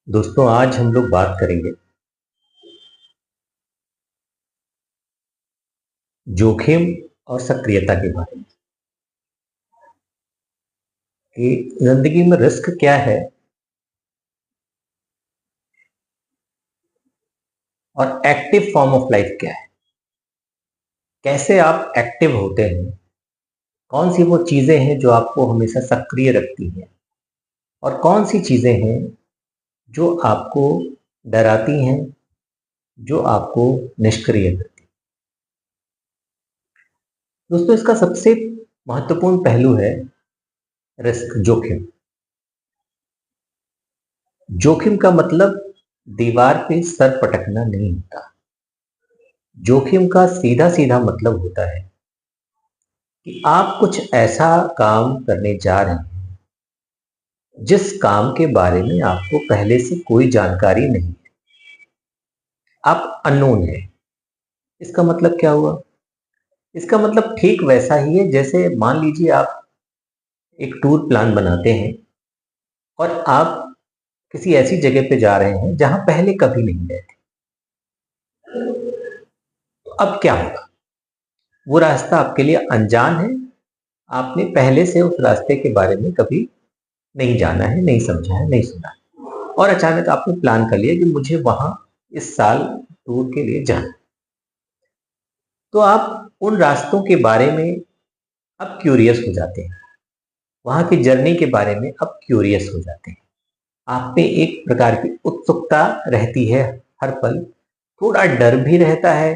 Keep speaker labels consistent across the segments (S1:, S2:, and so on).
S1: दोस्तों, आज हम लोग बात करेंगे जोखिम और सक्रियता के बारे में कि जिंदगी में रिस्क क्या है और एक्टिव फॉर्म ऑफ लाइफ क्या है। कैसे आप एक्टिव होते हैं, कौन सी वो चीजें हैं जो आपको हमेशा सक्रिय रखती हैं और कौन सी चीजें हैं जो आपको डराती हैं, जो आपको निष्क्रिय करती हैं। दोस्तों, इसका सबसे महत्वपूर्ण पहलू है रिस्क, जोखिम। जोखिम का मतलब दीवार पे सर पटकना नहीं होता। जोखिम का सीधा सीधा मतलब होता है कि आप कुछ ऐसा काम करने जा रहे हैं जिस काम के बारे में आपको पहले से कोई जानकारी नहीं है। आप अननोन है। इसका मतलब क्या हुआ? इसका मतलब ठीक वैसा ही है जैसे मान लीजिए आप एक टूर प्लान बनाते हैं और आप किसी ऐसी जगह पे जा रहे हैं जहां पहले कभी नहीं गए थे। तो अब क्या होगा? वो रास्ता आपके लिए अनजान है। आपने पहले से उस रास्ते के बारे में कभी नहीं जाना है, नहीं समझा है, नहीं सुना है, और अचानक आपने प्लान कर लिया कि मुझे वहां इस साल टूर के लिए जाना है। तो आप उन रास्तों के बारे में अब क्यूरियस हो जाते हैं, वहां की जर्नी के बारे में अब क्यूरियस हो जाते हैं। आप पे एक प्रकार की उत्सुकता रहती है हर पल। थोड़ा डर भी रहता है,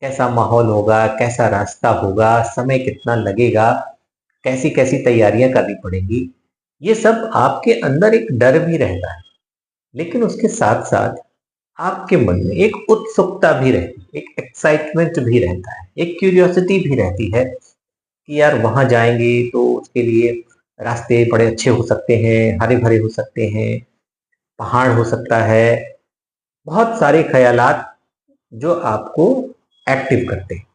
S1: कैसा माहौल होगा, कैसा रास्ता होगा, समय कितना लगेगा, कैसी कैसी तैयारियां करनी पड़ेंगी। ये सब आपके अंदर एक डर भी रहता है, लेकिन उसके साथ साथ आपके मन में एक उत्सुकता भी रहती है, एक एक्साइटमेंट भी रहता है, एक क्यूरियोसिटी भी रहती है कि यार वहां जाएंगे तो उसके लिए रास्ते बड़े अच्छे हो सकते हैं, हरे भरे हो सकते हैं, पहाड़ हो सकता है। बहुत सारे ख्यालात जो आपको एक्टिव करते हैं।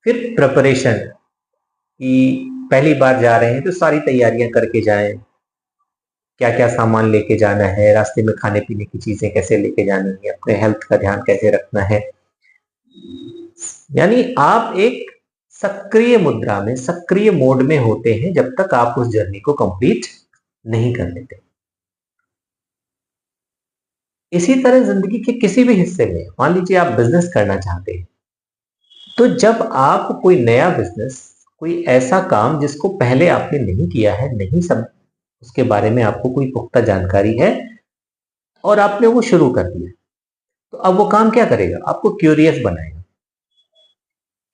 S1: फिर प्रिपरेशन, कि पहली बार जा रहे हैं तो सारी तैयारियां करके जाएं। क्या क्या सामान लेके जाना है, रास्ते में खाने पीने की चीजें कैसे लेके जानी है, अपने हेल्थ का ध्यान कैसे रखना है। यानी आप एक सक्रिय मुद्रा में, सक्रिय मोड में होते हैं जब तक आप उस जर्नी को कंप्लीट नहीं कर लेते। इसी तरह जिंदगी के किसी भी हिस्से में, मान लीजिए आप बिजनेस करना चाहते हैं, तो जब आप कोई नया बिजनेस, कोई ऐसा काम जिसको पहले आपने नहीं किया है, नहीं सब उसके बारे में आपको कोई पुख्ता जानकारी है और आपने वो शुरू कर दिया, तो अब वो काम क्या करेगा? आपको क्यूरियस बनाएगा।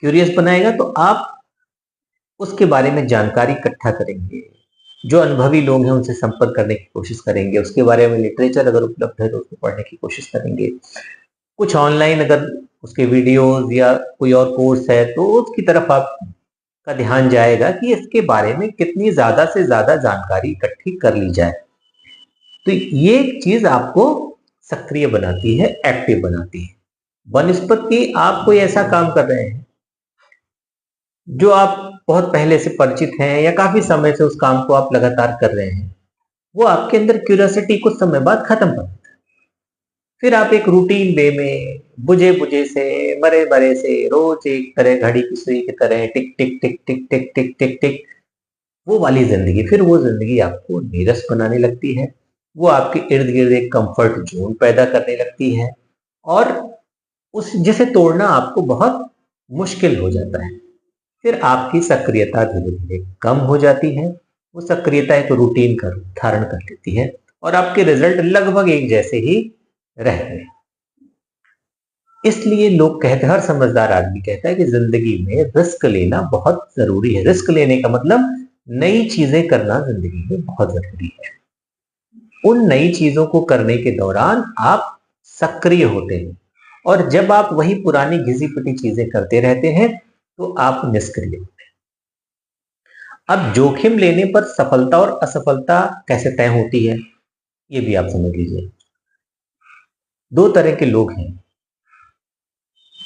S1: क्यूरियस बनाएगा तो आप उसके बारे में जानकारी इकट्ठा करेंगे, जो अनुभवी लोग हैं उनसे संपर्क करने की कोशिश करेंगे, उसके बारे में लिटरेचर अगर उपलब्ध है तो उसको पढ़ने की कोशिश करेंगे। कुछ ऑनलाइन अगर उसके वीडियोस या कोई और कोर्स है तो उसकी तरफ आपका ध्यान जाएगा कि इसके बारे में कितनी ज्यादा से ज्यादा जानकारी इकट्ठी कर ली जाए। तो ये चीज आपको सक्रिय बनाती है, एक्टिव बनाती है। बनस्पत की आप कोई ऐसा काम कर रहे हैं जो आप बहुत पहले से परिचित हैं या काफी समय से उस काम को आप लगातार कर रहे हैं, वो आपके अंदर क्यूरियोसिटी कुछ समय बाद खत्म हो जाती है। फिर आप एक रूटीन वे में, बुझे बुझे से, मरे मरे से, रोज एक तरह घड़ी की सुई की तरह टिक टिक टिक टिक टिक टिक टिक टिक, वो वाली जिंदगी, फिर वो जिंदगी आपको नीरस बनाने लगती है। वो आपके इर्द गिर्द एक कंफर्ट जोन पैदा करने लगती है और उस जिसे तोड़ना आपको बहुत मुश्किल हो जाता है। फिर आपकी सक्रियता धीरे धीरे कम हो जाती है। वो सक्रियता एक रूटीन का रूप धारण कर लेती है और आपके रिजल्ट लगभग एक जैसे ही रहते हैं। इसलिए लोग कहते हैं, हर समझदार आदमी कहता है कि जिंदगी में रिस्क लेना बहुत जरूरी है। रिस्क लेने का मतलब नई चीजें करना जिंदगी में बहुत जरूरी है। उन नई चीजों को करने के दौरान आप सक्रिय होते हैं, और जब आप वही पुरानी घिसी पिटी चीजें करते रहते हैं तो आप निष्क्रिय होते हैं। अब जोखिम लेने पर सफलता और असफलता कैसे तय होती है, ये भी आप समझ लीजिए। दो तरह के लोग हैं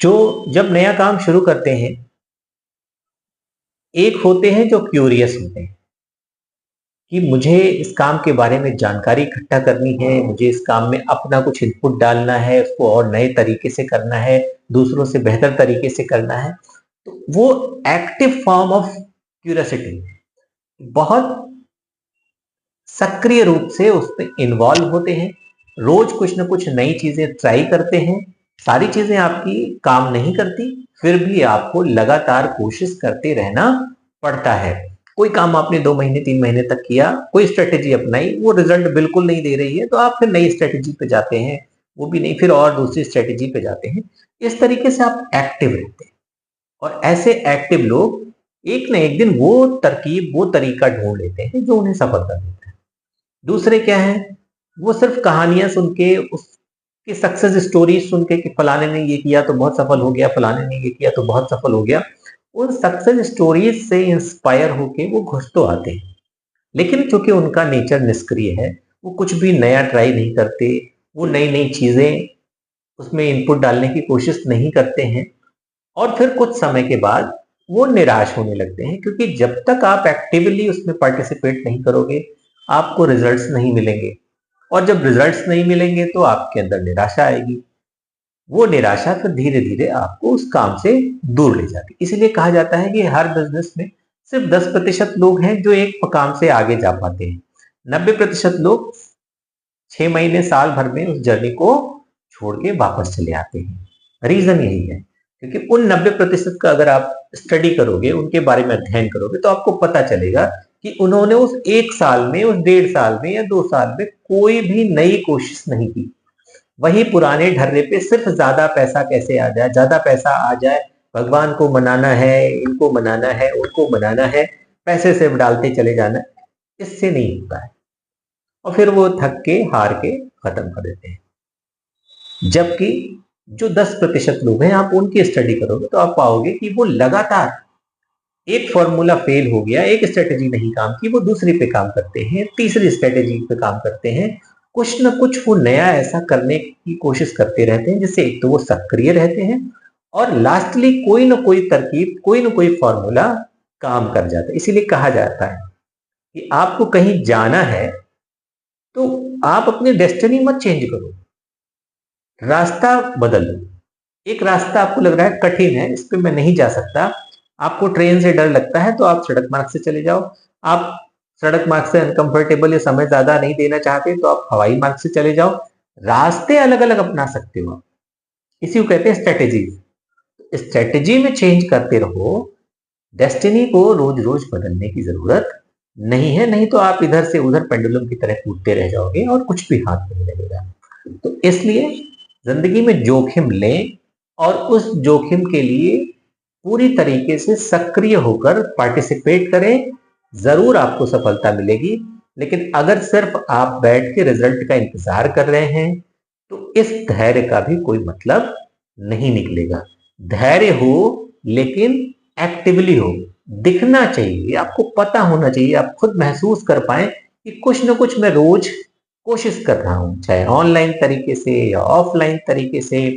S1: जो जब नया काम शुरू करते हैं। एक होते हैं जो क्यूरियस होते हैं, कि मुझे इस काम के बारे में जानकारी इकट्ठा करनी है, मुझे इस काम में अपना कुछ इनपुट डालना है, उसको और नए तरीके से करना है, दूसरों से बेहतर तरीके से करना है। तो वो एक्टिव फॉर्म ऑफ क्यूरियोसिटी, बहुत सक्रिय रूप से उसमें इन्वॉल्व होते हैं, रोज कुछ ना कुछ नई चीजें ट्राई करते हैं। सारी चीजें आपकी काम नहीं करती, फिर भी आपको लगातार कोशिश करते रहना पड़ता है। कोई काम आपने 2 महीने 3 महीने तक किया, कोई स्ट्रेटेजी अपनाई, वो रिजल्ट बिल्कुल नहीं दे रही है, तो आप फिर नई स्ट्रेटेजी पे जाते हैं, वो भी नहीं, फिर और दूसरी स्ट्रेटेजी पे जाते हैं। इस तरीके से आप एक्टिव रहते हैं, और ऐसे एक्टिव लोग एक न एक दिन वो तरकीब, वो तरीका ढूंढ लेते हैं जो उन्हें सफल कर देता है। दूसरे क्या है, वो सिर्फ कहानियां सुन के, उसकी सक्सेस स्टोरी सुन के कि फलाने ने ये किया तो बहुत सफल हो गया, फलाने ने ये किया तो बहुत सफल हो गया, उन सक्सेस स्टोरीज से इंस्पायर होके वो घुस तो आते हैं, लेकिन चूंकि उनका नेचर निष्क्रिय है, वो कुछ भी नया ट्राई नहीं करते, वो नई नई चीजें उसमें इनपुट डालने की कोशिश नहीं करते हैं, और फिर कुछ समय के बाद वो निराश होने लगते हैं, क्योंकि जब तक आप एक्टिवली उसमें पार्टिसिपेट नहीं करोगे, आपको रिजल्ट्स नहीं मिलेंगे, और जब रिजल्ट्स नहीं मिलेंगे तो आपके अंदर निराशा आएगी। वो निराशा फिर धीरे धीरे आपको उस काम से दूर ले जाती है। इसीलिए कहा जाता है कि हर बिजनेस में सिर्फ 10% लोग हैं जो एक काम से आगे जा पाते हैं, 90% लोग 6 महीने साल भर में उस जर्नी को छोड़ के वापस चले आते हैं। रीजन यही है, क्योंकि उन 90% का अगर आप स्टडी करोगे, उनके बारे में अध्ययन करोगे, तो आपको पता चलेगा कि उन्होंने उस 1 साल में, उस 1.5 साल में या 2 साल में कोई भी नई कोशिश नहीं की। वही पुराने ढर्रे पे सिर्फ ज्यादा पैसा कैसे आ जाए, ज्यादा पैसा आ जाए, भगवान को मनाना है, इनको मनाना है, उनको मनाना है, पैसे सिर्फ डालते चले जाना, इससे नहीं होता है, और फिर वो थक के, हार के खत्म कर देते हैं। जबकि जो 10% लोग हैं, आप उनकी स्टडी करोगे तो आप पाओगे कि वो लगातार, एक फॉर्मूला फेल हो गया, एक स्ट्रेटेजी नहीं काम की, वो दूसरी पे काम करते हैं, तीसरी स्ट्रेटेजी पे काम करते हैं, कुछ ना कुछ वो नया ऐसा करने की कोशिश करते रहते हैं, जिससे एक तो वो सक्रिय रहते हैं, और लास्टली कोई ना कोई तरकीब, कोई ना कोई फॉर्मूला काम कर जाता है। इसीलिए कहा जाता है कि आपको कहीं जाना है तो आप अपनी डेस्टिनी मत चेंज करो, रास्ता बदल लो। एक रास्ता आपको लग रहा है कठिन है, इस पे मैं नहीं जा सकता, आपको ट्रेन से डर लगता है, तो आप सड़क मार्ग से चले जाओ। आप सड़क मार्ग से अनकंफर्टेबल या समय ज्यादा नहीं देना चाहते, तो आप हवाई मार्ग से चले जाओ। रास्ते अलग अलग अपना सकते हो आप, इसी को कहते हैं स्ट्रेटेजी। स्ट्रेटेजी में चेंज करते रहो, डेस्टिनी को रोज रोज बदलने की जरूरत नहीं है, नहीं तो आप इधर से उधर पेंडुलम की तरह कूदते रह जाओगे और कुछ भी हाथ नहीं लगेगा। तो इसलिए जिंदगी में जोखिम लें, और उस जोखिम के लिए पूरी तरीके से सक्रिय होकर पार्टिसिपेट करें, जरूर आपको सफलता मिलेगी। लेकिन अगर सिर्फ आप बैठ के रिजल्ट का इंतजार कर रहे हैं, तो इस धैर्य का भी कोई मतलब नहीं निकलेगा। धैर्य हो, लेकिन एक्टिवली हो, दिखना चाहिए, आपको पता होना चाहिए, आप खुद महसूस कर पाए कि कुछ ना कुछ मैं रोज कोशिश कर रहा हूं, चाहे ऑनलाइन तरीके से या ऑफलाइन तरीके से,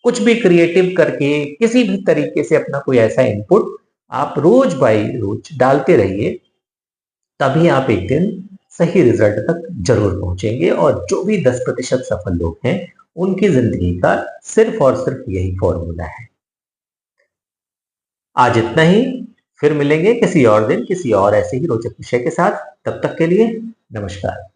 S1: कुछ भी क्रिएटिव करके, किसी भी तरीके से अपना कोई ऐसा इनपुट आप रोज बाय रोज डालते रहिए, तभी आप एक दिन सही रिजल्ट तक जरूर पहुंचेंगे। और जो भी 10% सफल लोग हैं, उनकी जिंदगी का सिर्फ और सिर्फ यही फॉर्मूला है। आज इतना ही, फिर मिलेंगे किसी और दिन, किसी और ऐसे ही रोचक विषय के साथ। तब तक के लिए नमस्कार।